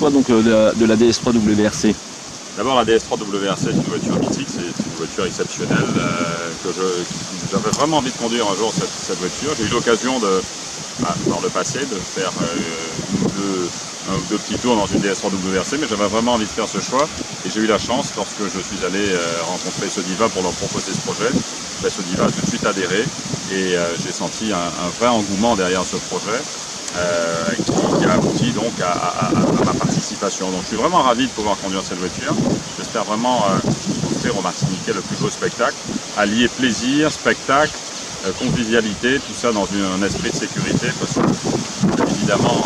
choix donc, de la DS3 WRC? D'abord, la DS3 WRC est une voiture mythique, c'est une voiture exceptionnelle que j'avais vraiment envie de conduire un jour cette voiture. J'ai eu l'occasion dans le passé de faire un ou deux petits tours dans une DS3 WRC, mais j'avais vraiment envie de faire ce choix et j'ai eu la chance lorsque je suis allé rencontrer Sodiva pour leur proposer ce projet. Sodiva a tout de suite adhéré et j'ai senti un vrai engouement derrière ce projet qui a abouti donc à ma participation. Donc je suis vraiment ravi de pouvoir conduire cette voiture. J'espère vraiment offrir aux Martiniquais le plus beau spectacle, allier plaisir, spectacle, convivialité, tout ça dans un esprit de sécurité, parce que évidemment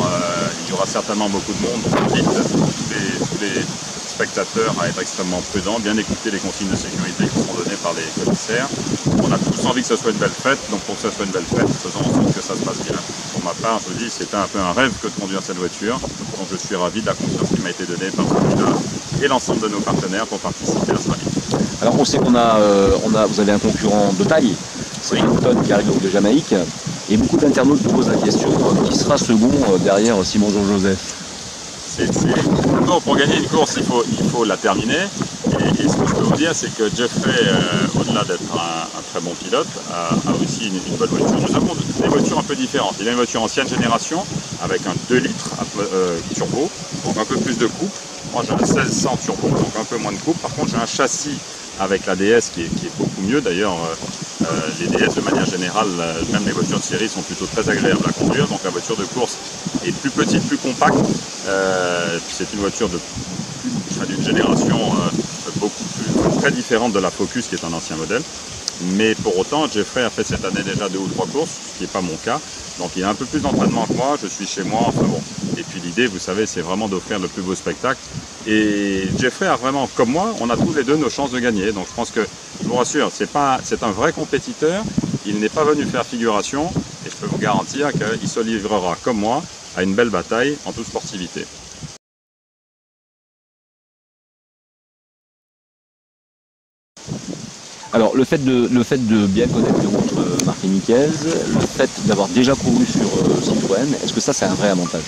il y aura certainement beaucoup de monde, donc j'invite tous les spectateurs à être extrêmement prudents, bien écouter les consignes de sécurité qui seront données par les commissaires. On a tous envie que ce soit une belle fête, donc pour que ce soit une belle fête, faisons en sorte que ça se passe bien. Pour ma part, je vous dis, c'était un peu un rêve que de conduire cette voiture, donc je suis ravi de la confiance qui m'a été donnée par Sodiva et l'ensemble de nos partenaires pour participer à ce rallye. Alors on sait vous avez un concurrent de taille, c'est Hamilton qui arrive de Jamaïque, et beaucoup d'internautes nous posent la question, qui sera second derrière Simon Jean-Joseph? D'abord, pour gagner une course, il faut la terminer. Et ce que je peux vous dire, c'est que Jeffrey, au-delà d'être un très bon pilote, a aussi une bonne voiture. Nous avons des voitures un peu différentes. Il a une voiture ancienne génération, avec un 2 litres turbo, donc un peu plus de coupe. Moi, j'ai un 1600 turbo, donc un peu moins de coupe. Par contre, j'ai un châssis avec la DS qui est beaucoup mieux. D'ailleurs, les DS, de manière générale, même les voitures de série sont plutôt très agréables à conduire. Donc la voiture de course est plus petite, plus compacte. C'est une voiture d'une génération très différente de la Focus, qui est un ancien modèle. Mais pour autant, Jeffrey a fait cette année déjà 2 ou 3 courses, ce qui n'est pas mon cas. Donc il a un peu plus d'entraînement que moi, je suis chez moi, enfin bon. Et puis l'idée, vous savez, c'est vraiment d'offrir le plus beau spectacle. Et Jeffrey a vraiment, comme moi, on a tous les deux nos chances de gagner. Donc je pense que, je vous rassure, c'est un vrai compétiteur. Il n'est pas venu faire figuration. Et je peux vous garantir qu'il se livrera, comme moi, à une belle bataille en toute sportivité. Alors le fait de bien connaître les routes martiniquaises, le fait d'avoir déjà couru sur Citroën, est-ce que ça c'est un vrai avantage?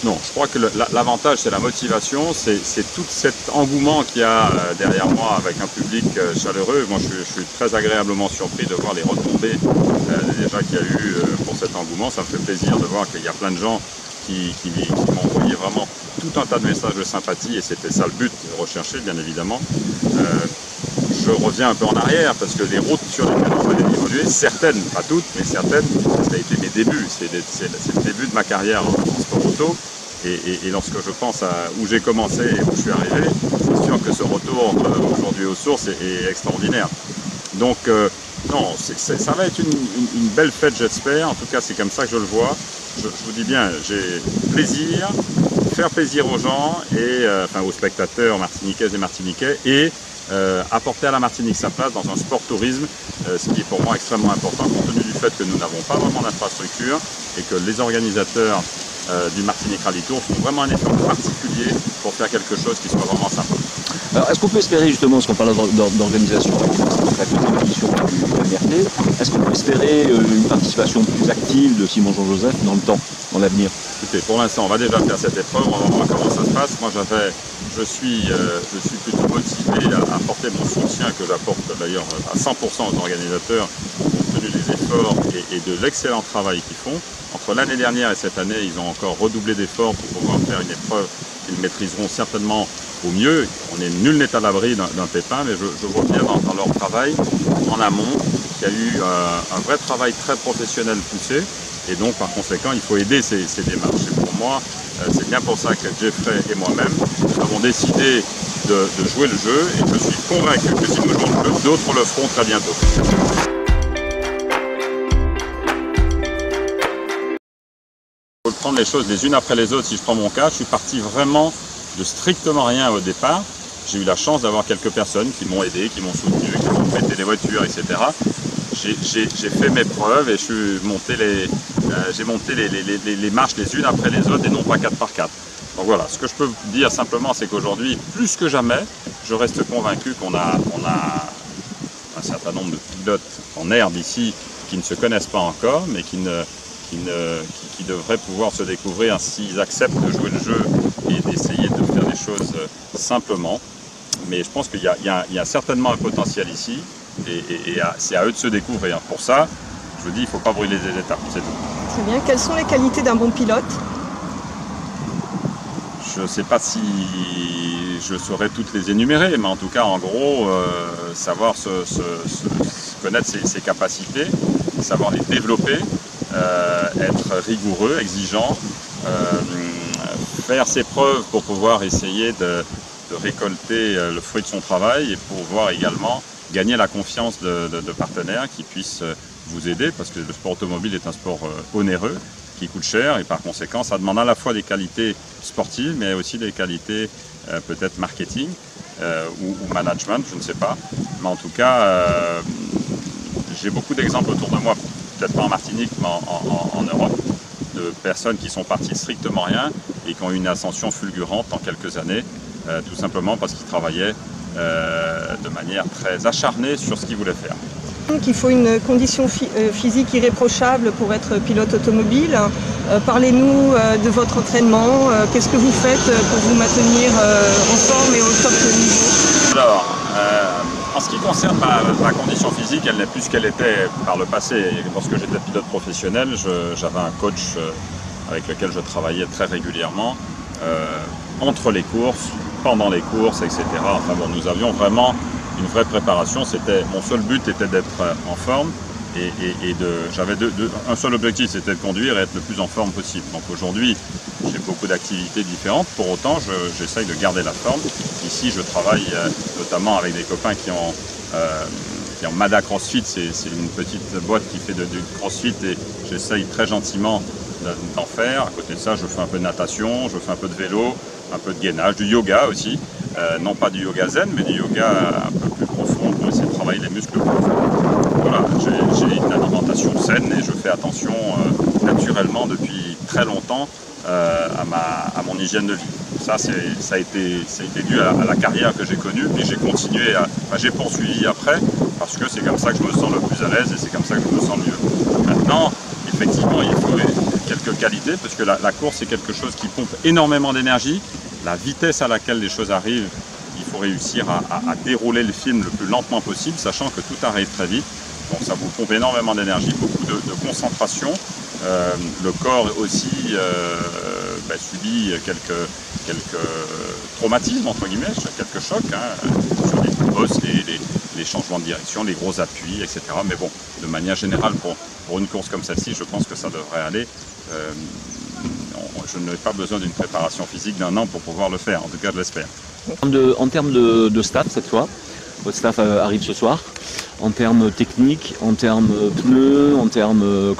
Non, je crois que l'avantage c'est la motivation, c'est tout cet engouement qu'il y a derrière moi avec un public chaleureux. Moi je suis très agréablement surpris de voir les retombées déjà qu'il y a eu pour cet engouement. Ça me fait plaisir de voir qu'il y a plein de gens qui m'ont envoyé vraiment tout un tas de messages de sympathie, et c'était ça le but recherché bien évidemment. Je reviens un peu en arrière parce que les routes sur lesquelles on va évoluer, certaines, pas toutes, mais certaines, ça a été mes débuts. C'est le début de ma carrière en sport auto. Et lorsque je pense à où j'ai commencé et où je suis arrivé, c'est sûr que ce retour aujourd'hui aux sources est extraordinaire. Donc non, ça va être une belle fête, j'espère. En tout cas, c'est comme ça que je le vois. Je vous dis bien, j'ai plaisir, faire plaisir aux gens, et enfin aux spectateurs martiniquaises et martiniquais, et apporter à la Martinique sa place dans un sport tourisme, ce qui est pour moi extrêmement important compte tenu du fait que nous n'avons pas vraiment d'infrastructure et que les organisateurs du Martinique Rally Tour font vraiment un effort particulier pour faire quelque chose qui soit vraiment sympa. Alors est-ce qu'on peut espérer justement, parce qu'on parle d'organisation avec la compétition du MRT, est-ce qu'on peut espérer une participation plus active de Simon Jean-Joseph dans le temps, dans l'avenir? Écoutez, pour l'instant on va déjà faire cette épreuve, on va voir comment ça se passe. Moi je suis plutôt motivé à apporter mon soutien, que j'apporte d'ailleurs à 100% aux organisateurs, compte tenu des efforts et de l'excellent travail qu'ils font. Entre l'année dernière et cette année, ils ont encore redoublé d'efforts pour pouvoir faire une épreuve qu'ils maîtriseront certainement au mieux. Nul n'est à l'abri d'un pépin, mais je vois bien dans leur travail en amont qu'il y a eu un vrai travail très professionnel poussé. Et donc, par conséquent, il faut aider ces démarches. Et pour moi, c'est bien pour ça que Jeffrey et moi-même avons décidé de jouer le jeu. Et je suis convaincu que si nous jouons le jeu, d'autres le feront très bientôt. Il faut prendre les choses les unes après les autres. Si je prends mon cas, je suis parti vraiment de strictement rien au départ. J'ai eu la chance d'avoir quelques personnes qui m'ont aidé, qui m'ont soutenu, qui m'ont prêté des voitures, etc. J'ai fait mes preuves et j'ai monté les marches les unes après les autres et non pas 4 par 4. Donc voilà, ce que je peux vous dire simplement, c'est qu'aujourd'hui, plus que jamais, je reste convaincu qu'on a un certain nombre de pilotes en herbe ici qui ne se connaissent pas encore, mais qui devraient pouvoir se découvrir s'ils acceptent de jouer le jeu et d'essayer de faire les choses simplement. Mais je pense qu'il y a certainement un potentiel ici et c'est à eux de se découvrir. Pour ça, je vous dis, il ne faut pas brûler des étapes, c'est tout. Très bien. Quelles sont les qualités d'un bon pilote? Je ne sais pas si je saurais toutes les énumérer, mais en tout cas, en gros, savoir connaître ses capacités, savoir les développer, être rigoureux, exigeant, faire ses preuves pour pouvoir essayer de récolter le fruit de son travail et pour pouvoir également gagner la confiance de partenaires qui puissent vous aider, parce que le sport automobile est un sport onéreux, qui coûte cher, et par conséquent ça demande à la fois des qualités sportives mais aussi des qualités peut-être marketing ou management, je ne sais pas, mais en tout cas j'ai beaucoup d'exemples autour de moi, peut-être pas en Martinique mais en Europe, de personnes qui sont parties strictement rien et qui ont eu une ascension fulgurante en quelques années, tout simplement parce qu'ils travaillaient de manière très acharnée sur ce qu'ils voulaient faire. Donc, il faut une condition physique irréprochable pour être pilote automobile. Parlez-nous de votre entraînement. Qu'est-ce que vous faites pour vous maintenir en forme et au top niveau? Alors, en ce qui concerne ma condition physique, elle n'est plus ce qu'elle était par le passé. Lorsque j'étais pilote professionnel, j'avais un coach avec lequel je travaillais très régulièrement, entre les courses, pendant les courses, etc. Enfin bon, nous avions vraiment une vraie préparation. Mon seul but était d'être en forme et j'avais un seul objectif, c'était de conduire et être le plus en forme possible. Donc aujourd'hui, j'ai beaucoup d'activités différentes. Pour autant, j'essaye de garder la forme. Ici, je travaille notamment avec des copains qui ont Mada CrossFit. C'est une petite boîte qui fait du CrossFit et j'essaye très gentiment d'en faire. À côté de ça, je fais un peu de natation, je fais un peu de vélo, un peu de gainage, du yoga aussi. Non pas du yoga zen, mais du yoga un peu plus profond pour essayer de travailler les muscles profonds. Voilà, j'ai une alimentation saine et je fais attention naturellement depuis très longtemps à mon hygiène de vie. Ça a été dû à la carrière que j'ai connue et j'ai continué, j'ai poursuivi après parce que c'est comme ça que je me sens le plus à l'aise et c'est comme ça que je me sens mieux. Maintenant, effectivement, il faut quelques qualités parce que la course c'est quelque chose qui pompe énormément d'énergie. La vitesse à laquelle les choses arrivent, il faut réussir à dérouler le film le plus lentement possible, sachant que tout arrive très vite. Donc ça vous pompe énormément d'énergie, beaucoup de concentration. Le corps aussi subit quelques traumatismes, entre guillemets, quelques chocs, sur les bosses, les changements de direction, les gros appuis, etc. Mais bon, de manière générale, pour une course comme celle-ci, je pense que ça devrait aller. Je n'ai pas besoin d'une préparation physique d'un an pour pouvoir le faire, en tout cas je l'espère. En termes de staff cette fois, votre staff arrive ce soir. En termes techniques, en termes pneus, en termes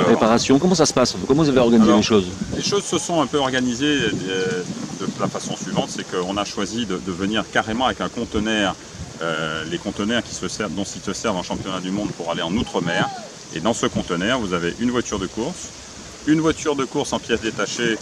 préparation, comment ça se passe? Comment vous avez organisé les choses? Les choses se sont un peu organisées de la façon suivante, c'est qu'on a choisi de venir carrément avec un conteneur, les conteneurs dont ils se servent en championnat du monde pour aller en outre-mer. Et dans ce conteneur, vous avez une voiture de course en pièces détachées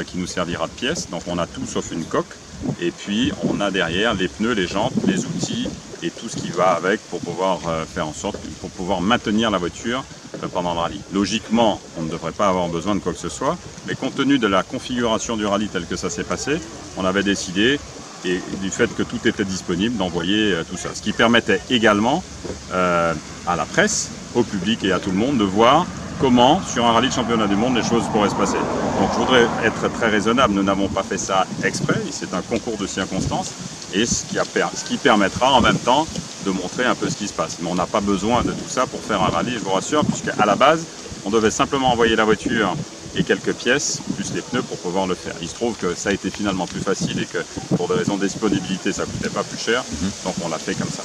qui nous servira de pièces, donc on a tout sauf une coque, et puis on a derrière les pneus, les jantes, les outils et tout ce qui va avec pour pouvoir faire en sorte, pour pouvoir maintenir la voiture pendant le rallye. Logiquement, on ne devrait pas avoir besoin de quoi que ce soit, mais compte tenu de la configuration du rallye tel que ça s'est passé, on avait décidé, et du fait que tout était disponible, d'envoyer tout ça. Ce qui permettait également à la presse, au public et à tout le monde de voir comment, sur un rallye de championnat du monde, les choses pourraient se passer. Donc je voudrais être très raisonnable, nous n'avons pas fait ça exprès, c'est un concours de circonstances, et ce qui permettra en même temps de montrer un peu ce qui se passe. Mais on n'a pas besoin de tout ça pour faire un rallye, je vous rassure, puisqu'à la base, on devait simplement envoyer la voiture et quelques pièces, plus les pneus pour pouvoir le faire. Il se trouve que ça a été finalement plus facile et que pour des raisons de disponibilité, ça ne coûtait pas plus cher, donc on l'a fait comme ça.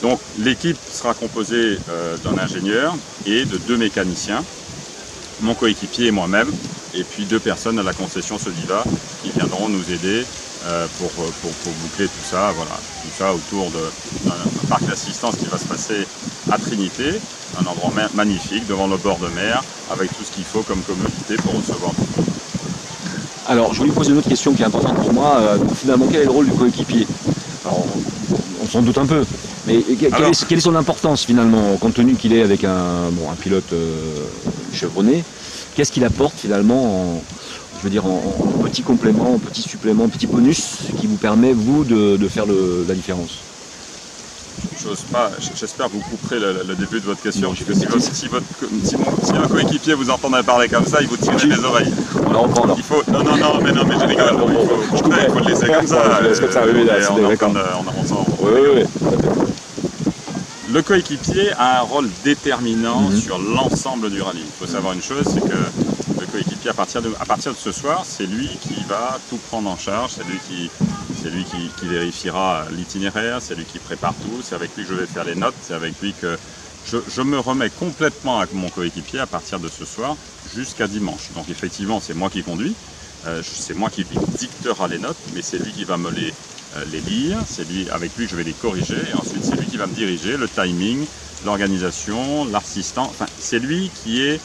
Donc l'équipe sera composée d'un ingénieur et de 2 mécaniciens, mon coéquipier et moi-même, et puis 2 personnes à la concession Sodiva qui viendront nous aider pour boucler tout ça, voilà, tout ça autour d'un parc d'assistance qui va se passer à Trinité, un endroit magnifique devant le bord de mer, avec tout ce qu'il faut comme commodité pour recevoir tout le monde. Alors, je voulais vous poser une autre question qui est importante pour moi. Finalement, quel est le rôle du coéquipier? Alors, on s'en doute un peu, mais quelle est son importance finalement, compte tenu qu'il est avec un pilote chevronné? Qu'est-ce qu'il apporte finalement je veux dire, en petit complément, en petit supplément, petit bonus qui vous permet, vous, de faire la différence? J'ose pas, j'espère que vous couperez le début de votre question, Non, parce que si un coéquipier vous entendait parler comme ça, il vous tirerait les oreilles. On la reprend, alors. Il faut, non, mais je rigole, il faut le laisser comme ça. Je laisse comme ça, oui, d'accord. Oui. Le coéquipier a un rôle déterminant sur l'ensemble du rallye. Il faut savoir une chose, c'est que le coéquipier, à partir de ce soir, c'est lui qui va tout prendre en charge, c'est lui qui vérifiera l'itinéraire, c'est lui qui prépare tout, c'est avec lui que je vais faire les notes, c'est avec lui que je me remets complètement avec mon coéquipier à partir de ce soir jusqu'à dimanche. Donc effectivement, c'est moi qui conduis, c'est moi qui lui dictera les notes, mais c'est lui qui va me les lire, c'est avec lui que je vais les corriger, et ensuite c'est lui qui va me diriger le timing, l'organisation, l'assistant, enfin c'est lui qui est,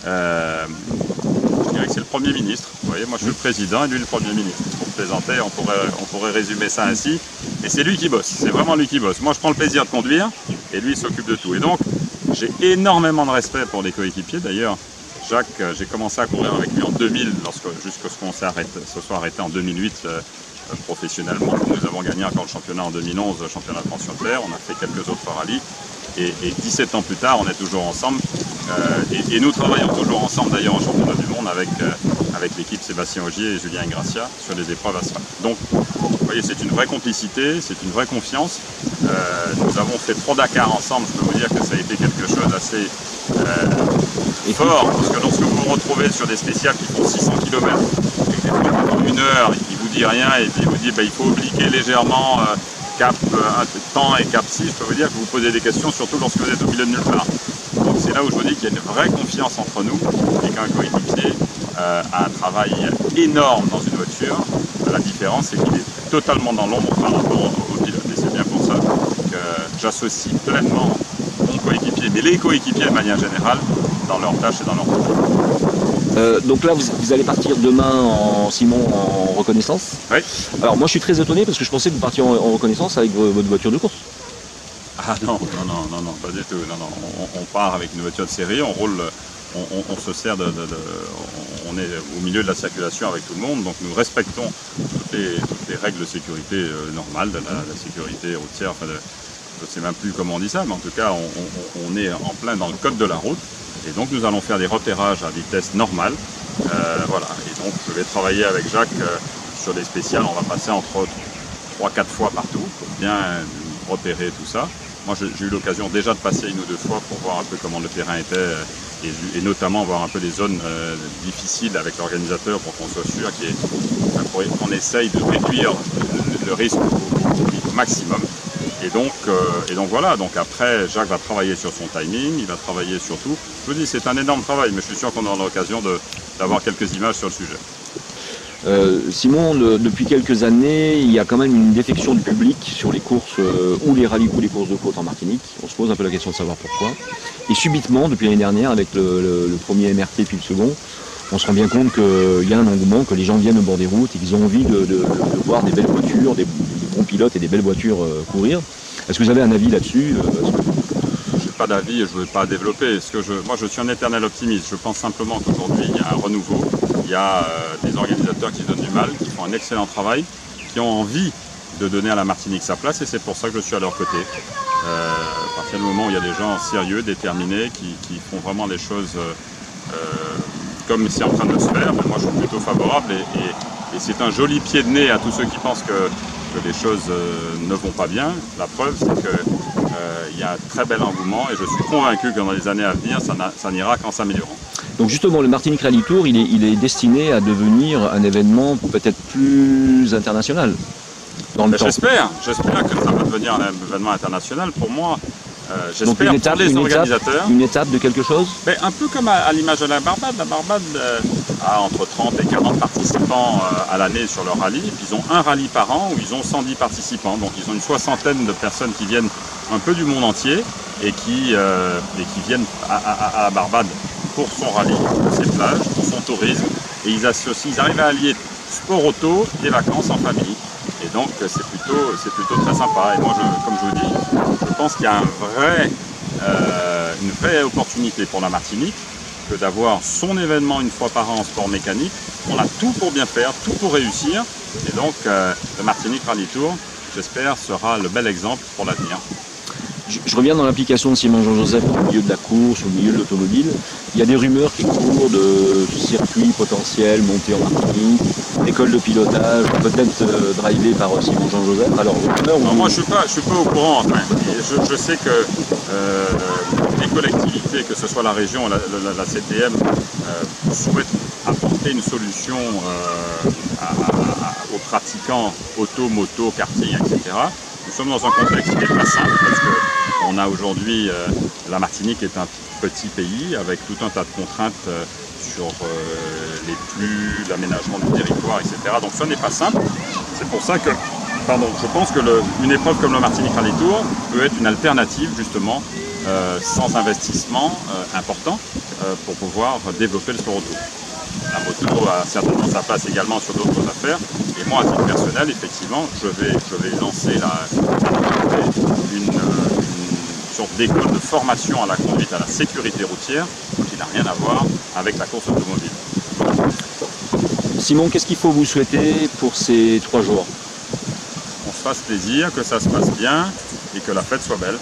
je dirais que c'est le Premier ministre. Vous voyez, moi je suis le président et lui le Premier ministre. Pour plaisanter, on pourrait résumer ça ainsi, et c'est lui qui bosse, c'est vraiment lui qui bosse. Moi je prends le plaisir de conduire, et lui il s'occupe de tout. Et donc j'ai énormément de respect pour les coéquipiers. D'ailleurs, Jacques, j'ai commencé à courir avec lui en 2000, jusqu'à ce qu'on se soit arrêté en 2008 professionnellement. Nous avons gagné encore le championnat en 2011, le championnat de Pension-Claire, on a fait quelques autres rallyes, et 17 ans plus tard, on est toujours ensemble, et nous travaillons toujours ensemble d'ailleurs en championnat du monde avec l'équipe Sébastien Ogier et Julien Ingracia sur les épreuves asphalte. Donc, vous voyez, c'est une vraie complicité, c'est une vraie confiance. Nous avons fait 3 Dakar ensemble, je peux vous dire que ça a été quelque chose d'assez fort, parce que lorsque vous vous retrouvez sur des spéciales qui font 600 km, et pendant 1 heure, il vous dit rien, et puis il vous dit il faut obliquer légèrement cap temps et cap 6, je peux vous dire que vous posez des questions, surtout lorsque vous êtes au milieu de nulle part. Donc c'est là où je vous dis qu'il y a une vraie confiance entre nous, et qu'un coéquipier a un travail énorme dans une voiture. La différence, c'est qu'il est totalement dans l'ombre par rapport au pilote, et c'est bien pour ça que j'associe pleinement mon coéquipier, mais les coéquipiers de manière générale, dans leurs tâches et dans leurs projets. Donc là, vous allez partir demain, Simon, en reconnaissance. Oui. Alors moi, je suis très étonné parce que je pensais que vous partiez en reconnaissance avec votre voiture de course. Ah non, pas du tout. On part avec une voiture de série, on roule, on se sert on est au milieu de la circulation avec tout le monde, donc nous respectons toutes les règles de sécurité normales, de la sécurité routière. Enfin je ne sais même plus comment on dit ça, mais en tout cas, on est en plein dans le code de la route. Et donc nous allons faire des repérages à vitesse normale. Voilà. Et donc je vais travailler avec Jacques sur des spéciales. On va passer entre 3-4 fois partout pour bien repérer tout ça. Moi j'ai eu l'occasion déjà de passer 1 ou 2 fois pour voir un peu comment le terrain était et notamment voir un peu les zones difficiles avec l'organisateur pour qu'on soit sûr qu'on essaye de réduire le risque au maximum. Et donc voilà, donc après Jacques va travailler sur son timing, il va travailler sur tout. Je vous dis, c'est un énorme travail, mais je suis sûr qu'on aura l'occasion d'avoir quelques images sur le sujet. Simon, depuis quelques années, il y a quand même une défection du public sur les courses ou les rallyes ou les courses de côte en Martinique. On se pose un peu la question de savoir pourquoi. Et subitement, depuis l'année dernière, avec le premier MRT puis le second, on se rend bien compte qu'il y a un engouement, que les gens viennent au bord des routes et qu'ils ont envie de voir des belles voitures, des bons pilotes et des belles voitures courir. Est-ce que vous avez un avis là-dessus? Je n'ai pas d'avis et je ne veux pas développer. Moi, je suis un éternel optimiste. Je pense simplement qu'aujourd'hui, il y a un renouveau. Il y a des organisateurs qui donnent du mal, qui font un excellent travail, qui ont envie de donner à la Martinique sa place, et c'est pour ça que je suis à leur côté. À partir du moment où il y a des gens sérieux, déterminés, qui font vraiment les choses comme c'est en train de se faire, moi je suis plutôt favorable, et c'est un joli pied de nez à tous ceux qui pensent que les choses ne vont pas bien. La preuve, c'est qu'il y a un très bel engouement, et je suis convaincu que dans les années à venir, ça n'ira qu'en s'améliorant. Donc justement, le Martinique Rally Tour, il est destiné à devenir un événement peut-être plus international dans le temps. J'espère que ça va devenir un événement international. Pour moi, j'espère pour les organisateurs. Une étape de quelque chose? Un peu comme à l'image de la Barbade. La Barbade a entre 30 et 40 participants à l'année sur leur rallye. Et puis ils ont un rallye par an où ils ont 110 participants. Donc ils ont une 60aine de personnes qui viennent un peu du monde entier et qui viennent à la Barbade pour son rallye, pour ses plages, pour son tourisme. Et ils arrivent à allier sport auto et vacances en famille. Et donc c'est plutôt très sympa. Et moi, comme je vous dis, je pense qu'il y a une vraie opportunité pour la Martinique que d'avoir son événement une fois par an en sport mécanique. On a tout pour bien faire, tout pour réussir. Et donc, le Martinique Rally Tour, j'espère, sera le bel exemple pour l'avenir. Je reviens dans l'application de Simon Jean-Joseph au milieu de la course, au milieu de l'automobile. Il y a des rumeurs qui courent de circuits potentiels montés en Martinique, école de pilotage, peut-être drivé par Simon Jean-Joseph. Alors, moi, je suis pas au courant. Enfin, je sais que les collectivités, que ce soit la région, la CTM, souhaitent apporter une solution aux pratiquants auto, moto, karting, etc. Nous sommes dans un contexte qui n'est pas simple parce qu'on a aujourd'hui, la Martinique est un petit pays avec tout un tas de contraintes sur les flux, l'aménagement du territoire, etc. Donc ça n'est pas simple. C'est pour ça que, je pense que une épreuve comme le Martinique Rally Tour peut être une alternative justement sans investissement important pour pouvoir développer le sport auto. La moto a certainement sa place également sur d'autres affaires. Et moi, à titre personnel, effectivement, je vais lancer une sorte d'école de formation à la conduite, à la sécurité routière, qui n'a rien à voir avec la course automobile. Simon, qu'est-ce qu'il faut vous souhaiter pour ces 3 jours? On se fasse plaisir, que ça se passe bien et que la fête soit belle.